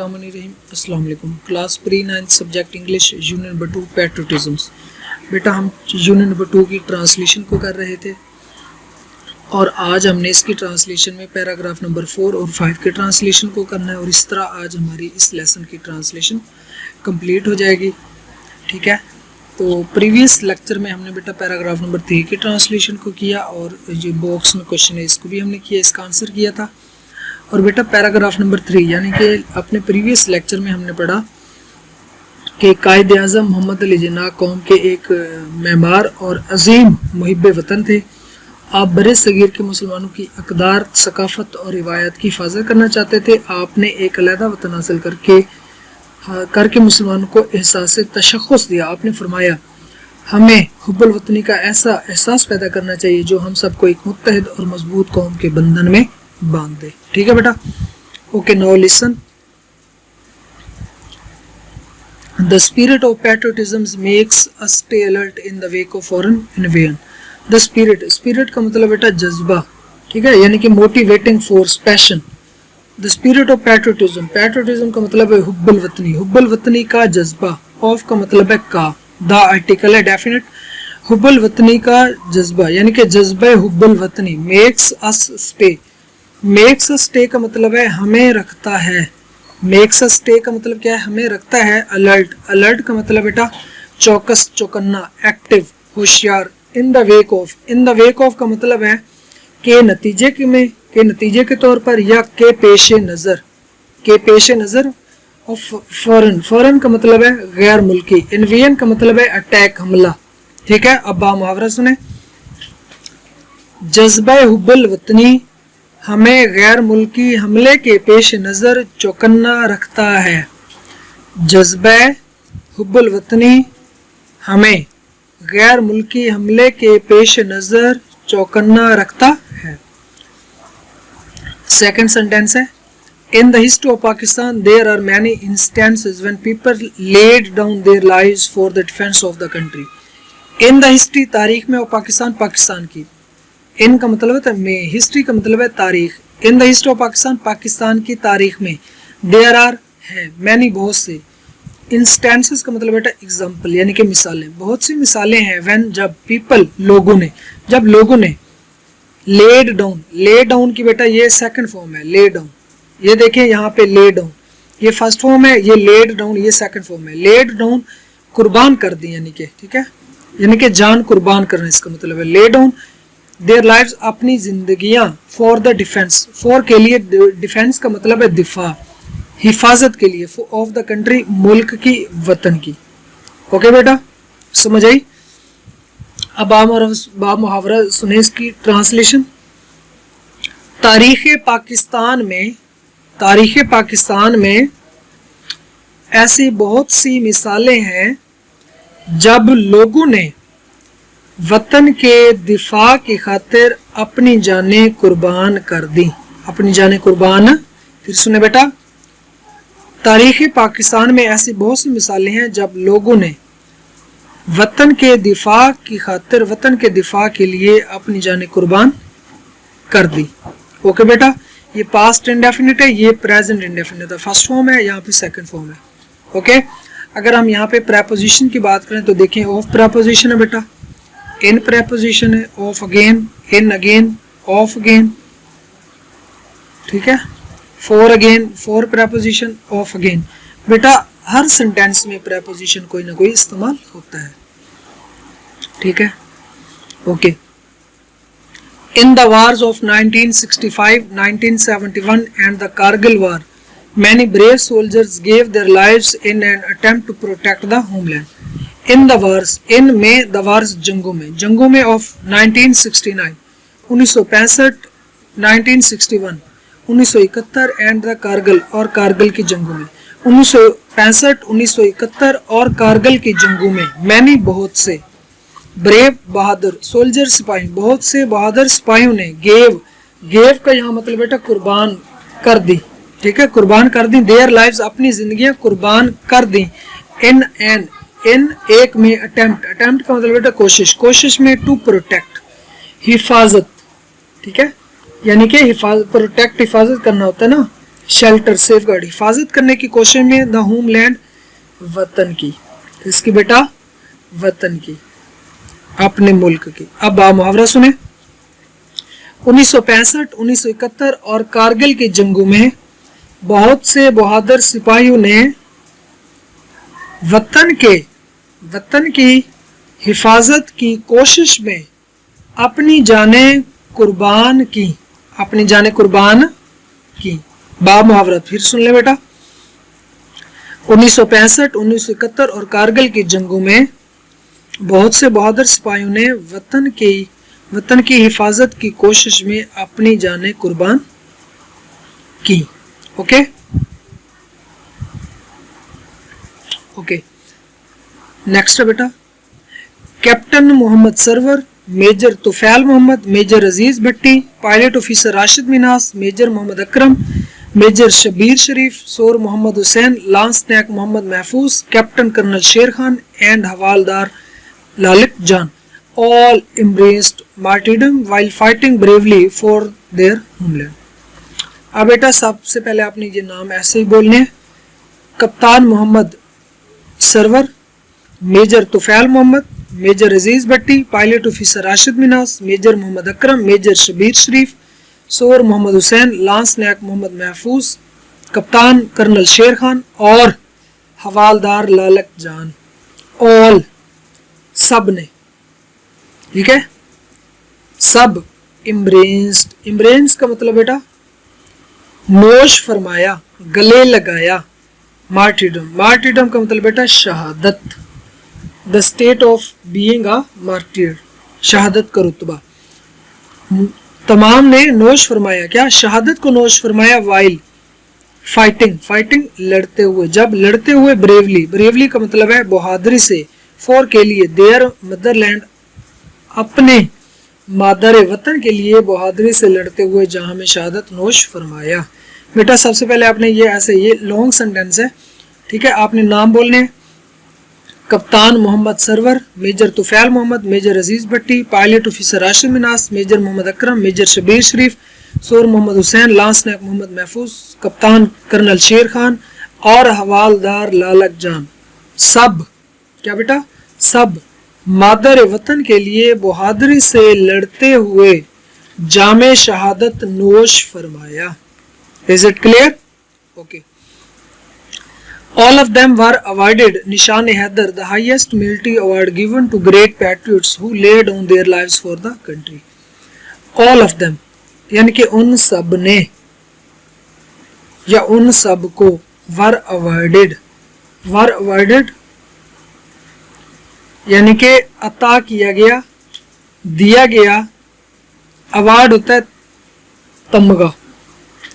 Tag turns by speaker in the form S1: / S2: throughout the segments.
S1: अस्सलाम वालेकुम। Class pre 9 subject English unit number 2 पैट्रियटिज्म्स। बेटा हम यूनिट नंबर 2 की ट्रांसलेशन को कर रहे थे और आज हमने इसकी ट्रांसलेशन में पैराग्राफ नंबर 4 और 5 के ट्रांसलेशन को करना है और इस तरह आज हमारी इस लेसन की ट्रांसलेशन कंप्लीट हो जाएगी। ठीक है, तो प्रीवियस लेक्चर में हमने बेटा पैराग्राफ नंबर 3 की ट्रांसलेशन को किया और जो बॉक्स में क्वेश्चन है इसको भी हमने किया, इसका आंसर किया था। और बेटा पैराग्राफ नंबर 3 यानी कि अपने प्रीवियस लेक्चर में हमने पढ़ा कि कायद आज़म मोहम्मद अली जिन्ना कौम के एक मेमार और अजीम मुहिब वतन थे। आप बरे सगीर के मुसलमानों की अक़दार, सकाफ़त और रिवायत की हिफाजत करना चाहते थे। आपने एक अलहदा वतन हासिल करके मुसलमानों को एहसास तशख़्ख़ुस दिया। आपने फरमाया हमें हुब्बुल वतनी का ऐसा एहसास पैदा करना चाहिए जो हम सबको एक मुत्तहिद और मजबूत कौम के बंधन में बांध दे। ठीक है बेटा, okay now listen. The spirit of patriotism makes us stay alert in the wake of foreign invasion. The spirit का मतलब बेटा जज्बा, ठीक है, यानी कि motivating force, passion. The spirit of patriotism का मतलब है हुब्बुल वतनी, हुब्बुल वतनी का जज्बा। ऑफ का मतलब है का, द आर्टिकल है डेफिनेट। हुब्बुल वतनी का जज्बा यानी कि जज्बा हुब्बुल वतनी। Makes us stay, makes us stay का मतलब है हमें रखता है। मेक्स अस स्टे का मतलब क्या है? हमें रखता है अलर्ट। अलर्ट का मतलब बेटा चौकस, चौकन्ना, एक्टिव, होशियार। In the wake of, in the wake of का मतलब है के नतीजे के नतीजे के तौर पर या के पेश नज़र, के पेश नज़र। और फौरन, फौरन का मतलब है गैर मुल्की। इन्वेजन का मतलब है अटैक, हमला। ठीक है, अब मुहावरा सुने। जज्बा हुब्बुल वतनी हमें गैर मुल्की हमले के पेश नज़र चौकन्ना रखता है। जज्बा हुब्बुल वतनी हमें गैर मुल्की हमले के पेश नज़र चौकन्ना रखता है। सेकंड सेंटेंस है, in the history of Pakistan there are many instances when people laid down their lives for the defence of the country. In the history तारीख में, और पाकिस्तान, पाकिस्तान की। इन का मतलब है में, हिस्ट्री का मतलब है तारीख। इन the history of Pakistan, Pakistan की तारीख में। देयर आर है मैनी, बहुत से। इंस्टेंसेस का मतलब बेटा एग्जाम्पल यानी कि मिसालें, बहुत सी मिसालें हैं। व्हेन, जब, पीपल, लोगों ने, जब लोगों ने, लेड डाउन, ले डाउन की बेटा ये सेकंड फॉर्म है, ले डाउन। ये देखें यहाँ पे ले डाउन, ये फर्स्ट फॉर्म है, ये लेड डाउन ये सेकंड फॉर्म है। लेड डाउन कुर्बान कर दी यानी कि, ठीक है, यानी कि जान कुर्बान करना इसका मतलब है। ले डाउन देयर लाइव्स, अपनी जिंदगियां, फॉर द डिफेंस, फॉर के लिए, डिफेंस का मतलब है दिफा, हिफाजत के लिए, ऑफ द कंट्री, मुल्क की, वतन की। ओके बेटा, समझ आई। अब आप मुहावरा सुने इसकी ट्रांसलेशन। तारीख पाकिस्तान में ऐसी बहुत सी मिसालें हैं जब लोगों ने वतन के दिफा की खातिर अपनी जानें कुर्बान कर दी। अपनी जानें कुर्बान, फिर सुने बेटा। तारीख पाकिस्तान में ऐसी बहुत सी मिसालें हैं जब लोगों ने वतन के दिफा की खातिर, वतन के दिफा के लिए अपनी जानें कुर्बान कर दी। ओके बेटा, ये पास्ट इंडेफिनिट है, ये प्रेजेंट इंडेफिनिट है। फर्स्ट फॉर्म है, यहाँ पे सेकंड फॉर्म है। ओके, अगर हम यहाँ पे प्रेपोजिशन की बात करें तो देखें ऑफ प्रेपोजिशन है बेटा, इन प्रेपोजिशन है, of again, in again, of again. ठीक है, for again, for preposition, of again. बेटा हर सेंटेंस में प्रेपोजिशन कोई ना कोई इस्तेमाल होता है। ठीक है, okay. In the wars of 1965, 1971 and the Kargil war many brave soldiers gave their lives in an attempt to protect the homeland. In the wars, in में the wars जंगों में of 1969, 1965, 1961, 1971 and the कारगिल, और कारगिल की जंगों में। 1965, 1971 और कारगिल की जंगों में many, बहुत से, ब्रेव, बहादुर, सोल्जर, सिपाही, बहुत से बहादुर सिपाहियों ने, गेव का यहाँ मतलब बेटा कुर्बान कर दी। ठीक है, कुर्बान कर दी। देयर लाइव्स, अपनी जिंदगियां कुर्बान कर दी। इन एक में, अटेम्प्ट का मतलब बेटा कोशिश में, टू प्रोटेक्ट, हिफाजत। ठीक है, यानी कि हिफाजत, प्रोटेक्ट हिफाजत करना होता है ना, शेल्टर सेफगार्ड हिफाजत करने की कोशिश में, द होमलैंड वतन की, किसकी बेटा, वतन की, अपने मुल्क की। अब आप मुहावरा सुने। 1965, 1971 और कारगिल की जंगों में बहुत से बहादुर सिपाहियों ने वतन की हिफाजत की कोशिश में अपनी जानें कुर्बान की, अपनी जानें कुर्बान की। बाब मुहावरा फिर सुन ले बेटा। 1965, 1971 और कारगिल की जंगों में बहुत से बहादुर सिपाहियों ने वतन की हिफाजत की कोशिश में अपनी जानें कुर्बान की। ओके ओके, नेक्स्ट है बेटा, captain Mohammad Sarwar, major Tufail Mohammad, major Aziz Bhatti, pilot officer Rashid Minhas, major Mohammad Akram, major Shabbir Sharif, सोर Mohammad Hussain, lance naik Mohammad Mahfuz, captain colonel शेर खान एंड हवालदार लालिक जान, all embraced martyrdom while fighting bravely for their homeland। अब बेटा सबसे पहले आपने ये नाम ऐसे ही बोलने हैं। कप्तान Mohammad Sarwar, major Tufail Mohammad, major Aziz Bhatti, pilot officer Rashid Minhas, major Mohammad Akram, major Shabbir Sharif, सोर मोहम्मद हुसैन, लांस नायक मोहम्मद महफूज, कप्तान कर्नल शेर खान और हवालदार लालक जान, ऑल, सब ने, ठीक है, सब, इम्ब्रेंस्ड का मतलब बेटा नोश फरमाया, गले लगाया। मार्टिरडम का मतलब बेटा शहादत, the state of being a martyr, शहादत का रुतबा। तमाम ने नोश फरमाया, क्या, शहादत को नोश फरमाया, वाइल फाइटिंग लड़ते हुए, जब लड़ते हुए, ब्रेवली का मतलब है बहादुरी से, फॉर के लिए, देयर मदरलैंड, अपने मादर वतन के लिए बहादुरी से लड़ते हुए जहां में शहादत नोश फरमाया। बेटा सबसे पहले आपने ये ऐसे, ये लॉन्ग सेंटेंस है, ठीक है, आपने नाम बोलने हैं। कप्तान Mohammad Sarwar, major Tufail Mohammad, major Aziz Bhatti, pilot officer Rashid Minhas, major Mohammad Akram, major Shabbir Sharif, सोर मोहम्मद हुसैन, लांस नायक मोहम्मद महफूज, कप्तान कर्नल शेर खान और हवालदार लालक जान, सब, क्या बेटा, सब मादर वतन के लिए बहादुरी से लड़ते हुए जामे शहादत नोश फरमाया। Is it clear? Okay. All of them were awarded Nishan-e Haidar, the highest military award given to great patriots who laid down their lives for the country. All of them, यानी कि उन सब ने या उन सब को, were awarded यानी कि अता किया गया, दिया गया। अवार्ड होता है तमगा,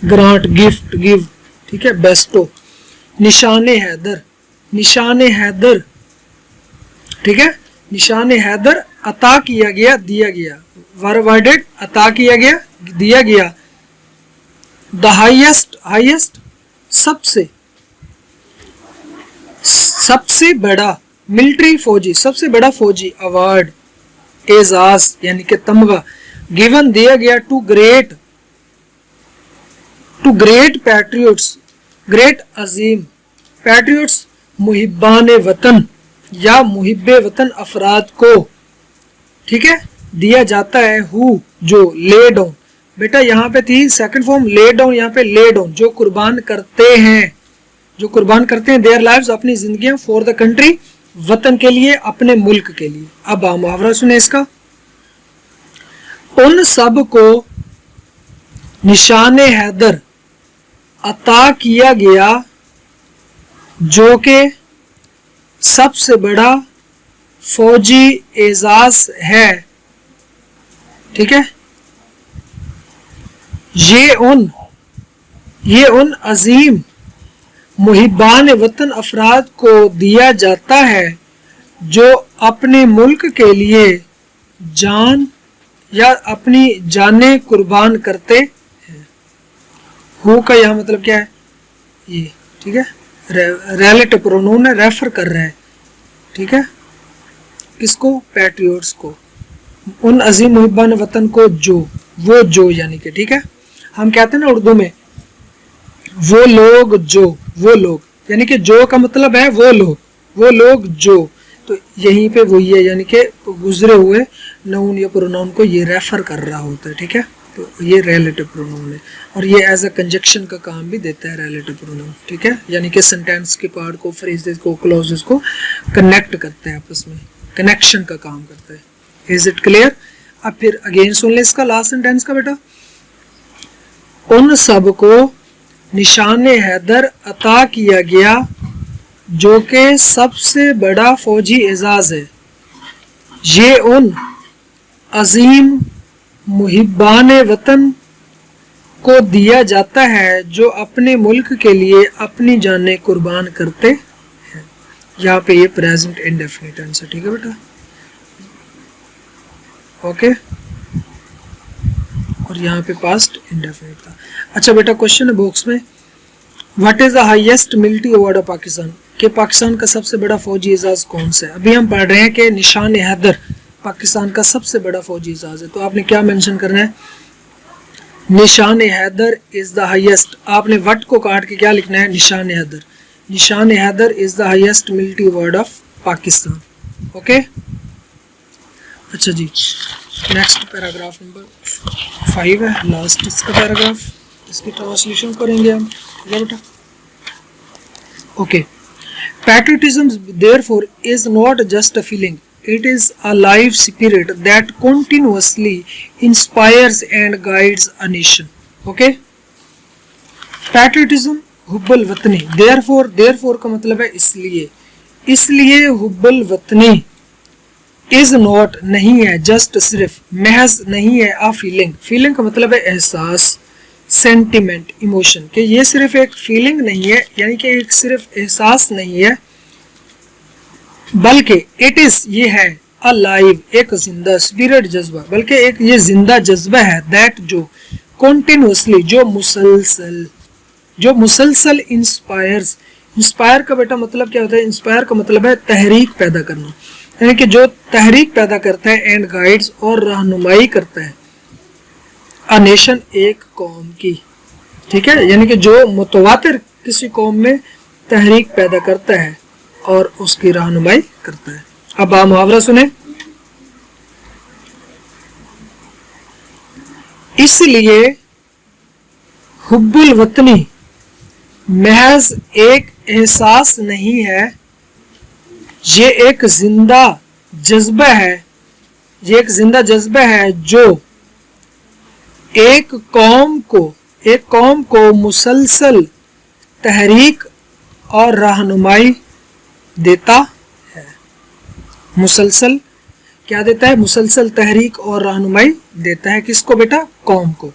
S1: ग्रांट, गिफ्ट, गिव, ठीक है, बेस्टो। निशाने हैदर, ठीक है, निशाने हैदर अता किया गया, दिया गया। वर अवार्डेड, अता किया गया, दिया गया। द हाईएस्ट, सबसे बड़ा, मिलिट्री फौजी, सबसे बड़ा फौजी, अवार्ड, एजाज यानी कि तमगा, गिवन दिया गया टू ग्रेट पैट्रियोट्स, ग्रेट अजीम पैट्रियोट्स, मुहिब्बान वतन या मुहिब्बे वतन अफराद को, ठीक है, दिया जाता है। हु, जो, ले डाउन, बेटा यहाँ पे थी सेकंड फॉर्म ले डाउन, यहाँ पे ले डाउन, जो कुर्बान करते हैं, देयर लाइव्स, अपनी जिंदगियां, फॉर द कंट्री, वतन के लिए, अपने मुल्क के लिए। अब मुहावरा सुने इसका। उन सब को निशाने हैदर अता किया गया जो कि सबसे बड़ा फौजी एजाज है, ठीक है। ये उन अजीम मुहिब्बान वतन अफराद को दिया जाता है जो अपने मुल्क के लिए जान या अपनी जानें कुर्बान करते हैं। हु का यह मतलब क्या है, ये, ठीक है, रिलेटिव प्रोनाउन है, रेफर कर रहा है, ठीक है, किसको, पैट्रियोट्स को, उन अजीम मुहिब्बान वतन को जो, वो जो यानी कि, ठीक है, हम कहते हैं ना उर्दू में वो लोग यानी कि जो का मतलब है वो लोग जो, तो यहीं पे वही है, यानी कि गुजरे हुए नाउन या प्रोनाउन को ये रेफर कर रहा होता है, ठीक है। तो ये रिलेटिव प्रोनाउन है और ये एज अ कंजक्शन का काम भी देता है रिलेटिव प्रोनाउन, ठीक है, यानी कि सेंटेंस के पार्ट को, फ्रेजेस को, क्लॉजेस को कनेक्ट करते हैं आपस में, कनेक्शन का काम करता है। Is it clear? अब फिर अगेन सुन ले इसका लास्ट सेंटेंस का बेटा। उन सब को निशान हैदर अता किया गया जो कि सबसे बड़ा फौजी एजाज है। ये उन अजीम मुहिब्बान वतन को दिया जाता है जो अपने मुल्क के लिए अपनी जानें कुर्बान करते हैं। यहाँ पे ये प्रेजेंट इंडेफिनिट टेंस है, ठीक है बेटा, ओके। और यहाँ पे पास्ट इंडेफिनिट था। अच्छा बेटा क्वेश्चन है बॉक्स में, what is the highest military award of Pakistan, कि पाकिस्तान का सबसे बड़ा फौजी एजाज कौन सा है। अभी हम पढ़ रहे हैं कि निशान हैदर पाकिस्तान का सबसे बड़ा फौजी एजाज है, तो आपने क्या मेंशन करना है, Nishan Haider is the highest, आपने वट को काट के क्या लिखना है, Nishan Haider, Nishan Haider is the highest military award of Pakistan, okay. अच्छा जी, नेक्स्ट पैराग्राफ नंबर 5 है, लास्ट इसका पैराग्राफ, इसकी ट्रांसलेशन करेंगे हम, ठीक है बेटा, okay. Patriotism therefore is not just a feeling, it is a life spirit that continuously inspires and guides a nation, okay। patriotism हुब्बुल वतनी, therefore का मतलब है इसलिए हुब्बुल वतनी is not नहीं है, just सिर्फ, महज नहीं है, a feeling का मतलब है एहसास, सेंटिमेंट, इमोशन, कि ये सिर्फ एक फीलिंग नहीं है, यानी कि एक सिर्फ एहसास नहीं है, बल्कि इट इज ये है, अलाइव एक जिंदा, स्पिरिट जज्बा, बल्कि एक ये जिंदा जज्बा है, दैट जो कॉन्टिन्यूसली, जो मुसलसल इंस्पायर्स, इंस्पायर का बेटा मतलब क्या होता है, इंस्पायर का मतलब है तहरीक पैदा करना, यानी कि जो तहरीक पैदा करता है, एंड गाइड्स और रहनुमाई करता है, अ नेशन एक कौम की, ठीक है, यानी कि जो मुतवातिर किसी कौम में तहरीक पैदा करता है और उसकी रहनुमाई करता है। अब आप मुहावरा सुने, इसलिए हुब्बुल वतनी महज एक एहसास नहीं है, ये एक जिंदा जज्बा है, ये एक जिंदा जज्बा है जो एक कौम को मुसलसल तहरीक और रहनुमाई देता है। मुसलसल क्या देता है, मुसलसल तहरीक और रहनुमाई देता है, किसको बेटा, कौम को।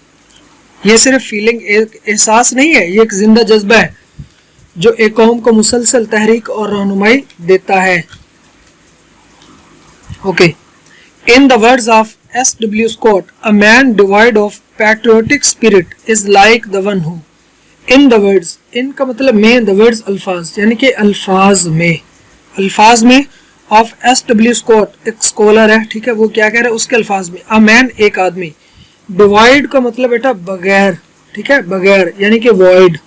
S1: ये सिर्फ फीलिंग, एक एहसास नहीं है, ये एक जिंदा जज्बा है जो एक कौम को मुसलसल तहरीक और रहनुमाई देता है, okay. In the words of S.W. Scott, a man devoid of patriotic spirit is like the one who, in the words, in का मतलब में, the words अल्फाज, यानी कि अल्फाज में ऑफ S.W. Scott एक स्कॉलर है, ठीक है, वो क्या कह रहा है उसके अल्फाज में, अ मैन एक आदमी, डिवाइड का मतलब बेटा बगैर, ठीक है, बगैर यानी कि वॉइड,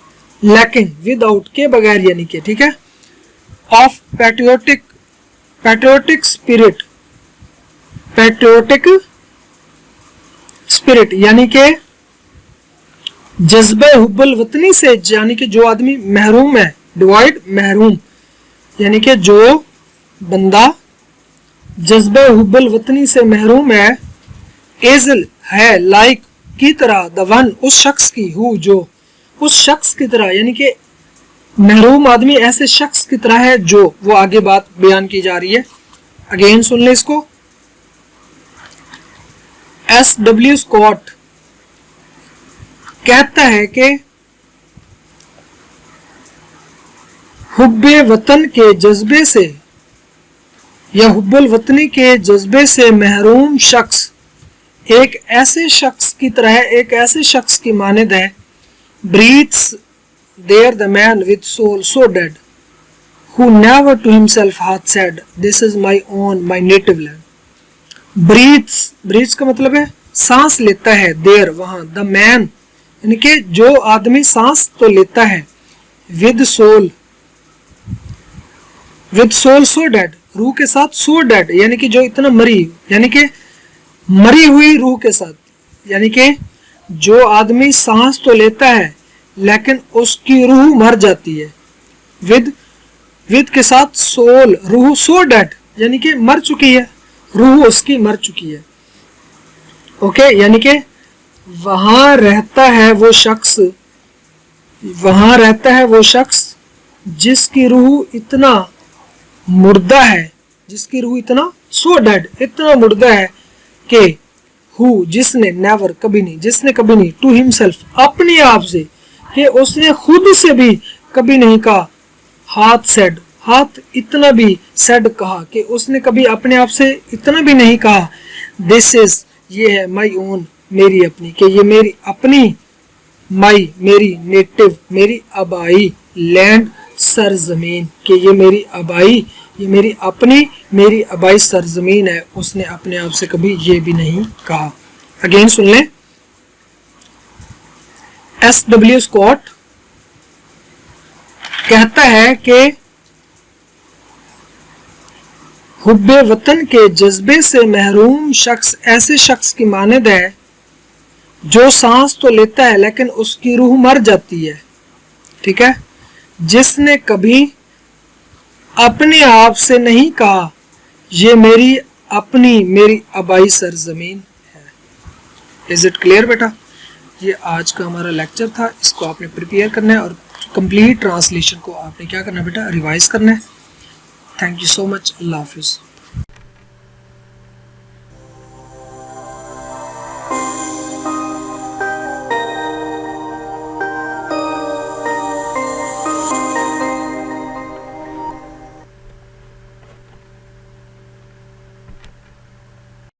S1: लैकिंग विदाउट के बगैर यानी कि, ठीक है, ऑफ पैट्रियोटिक स्पिरिट यानी कि जज्बे हुब्बुल वतनी से, यानी कि जो आदमी महरूम है, डिवाइड महरूम, यानी कि जो बंदा जज्बे हुब्बुल वतनी से महरूम है, इज़ है, लाइक की तरह, द वन उस शख्स की, हु जो उस शख्स की तरह, यानी कि महरूम आदमी ऐसे शख्स की तरह है जो, वो आगे बात बयान की जा रही है, अगेन सुन ले इसको। S.W. स्कॉट कहता है कि हुब्बे वतन के जज्बे से या हुब्बुल वतनी के जज्बे से महरूम शख्स एक ऐसे शख्स की तरह है, एक ऐसे शख्स की मानद है, breathes there the man with soul so dead who never to himself hath said this is my own, my native land। breathes का मतलब है सांस लेता है, देयर वहां, द मैन यानी कि जो आदमी सांस तो लेता है, विद सोल सो डेड, रूह के साथ सो डेड, यानी कि जो इतना मरी, यानी कि मरी हुई रूह के साथ, यानी कि जो आदमी सांस तो लेता है लेकिन उसकी रूह मर जाती है। विद के साथ सोल, रूह, सो डेड यानी कि मर चुकी है, रूह उसकी मर चुकी है। ओके, यानी कि वहां रहता है वो शख्स जिसकी रूह इतना मुर्दा है, जिसकी रूह इतना सो डेड, इतना मुर्दा है कि जिसने नेवर, कभी नहीं, टू हिमसेल्फ, अपने आप से, कि उसने खुद से भी कभी नहीं कहा, हाथ इतना भी सेड कहा, कि उसने कभी अपने आप से इतना भी नहीं कहा, दिस इज, ये है, माई ओन, मेरी अपनी, कि ये मेरी अपनी, माई मेरी, नेटिव मेरी आबाई, लैंड सरजमीन, कि ये मेरी आबाई, ये मेरी अपनी, मेरी आबाई सरजमीन है। उसने अपने आप से कभी ये भी नहीं कहा। अगेन सुन लें, S.W. स्कॉट कहता है कि हुब्बे वतन के जज्बे से महरूम शख्स ऐसे शख्स की मानद है जो सांस तो लेता है लेकिन उसकी रूह मर जाती है। ठीक है, जिसने कभी अपने आप से नहीं कहा ये मेरी अपनी, मेरी आबाई सरजमीन है। इज इट क्लियर बेटा? ये आज का हमारा लेक्चर था, इसको आपने प्रिपेयर करना है और कंप्लीट ट्रांसलेशन को आपने क्या करना है बेटा, रिवाइज करना है। Thank you so much. Allah हाफिज़।